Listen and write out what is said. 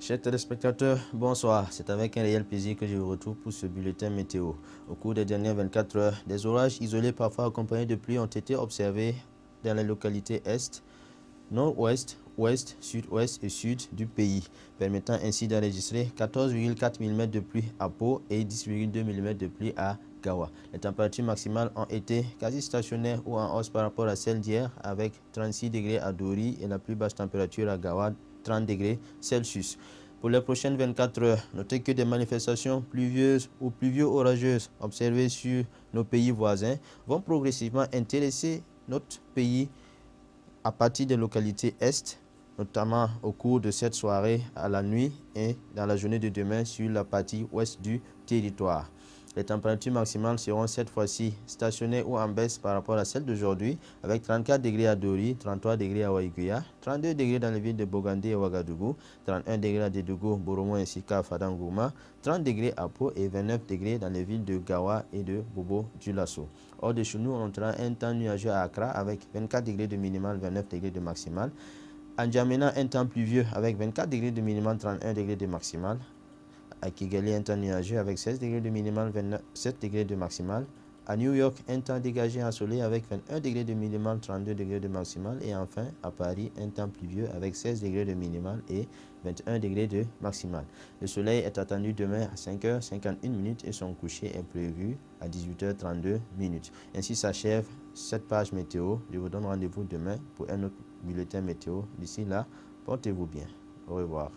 Chers téléspectateurs, bonsoir. C'est avec un réel plaisir que je vous retrouve pour ce bulletin météo. Au cours des dernières 24 heures, des orages isolés parfois accompagnés de pluie ont été observés dans les localités Est, Nord-Ouest, Ouest, Sud-Ouest et Sud du pays, permettant ainsi d'enregistrer 14,4 mm de pluie à Pau et 10,2 mm de pluie à Gawa. Les températures maximales ont été quasi stationnaires ou en hausse par rapport à celles d'hier, avec 36 degrés à Dori et la plus basse température à Gawa, 30 degrés Celsius. Pour les prochaines 24 heures, notez que des manifestations pluvieuses ou pluvio-orageuses observées sur nos pays voisins vont progressivement intéresser notre pays à partir des localités Est, notamment au cours de cette soirée à la nuit et dans la journée de demain sur la partie ouest du territoire. Les températures maximales seront cette fois-ci stationnaires ou en baisse par rapport à celles d'aujourd'hui, avec 34 degrés à Dori, 33 degrés à Waiguya, 32 degrés dans les villes de Bogandé et Ouagadougou, 31 degrés à Dédougou, Boromo ainsi qu'à Fadangouma, 30 degrés à Pau et 29 degrés dans les villes de Gawa et de Bobo-Dioulasso. Hors de chez nous, on aura un temps nuageux à Accra avec 24 degrés de minimal, 29 degrés de maximal. À N'Djamena, un temps pluvieux avec 24 degrés de minimal, 31 degrés de maximal. À Kigali, un temps nuageux avec 16 degrés de minimal, 27 degrés de maximal. À New York, un temps dégagé ensoleillé avec 21 degrés de minimal, 32 degrés de maximal. Et enfin, à Paris, un temps pluvieux avec 16 degrés de minimal et 21 degrés de maximal. Le soleil est attendu demain à 5h51 et son coucher est prévu à 18h32. Ainsi s'achève cette page météo. Je vous donne rendez-vous demain pour un autre bulletin météo. D'ici là, portez-vous bien. Au revoir.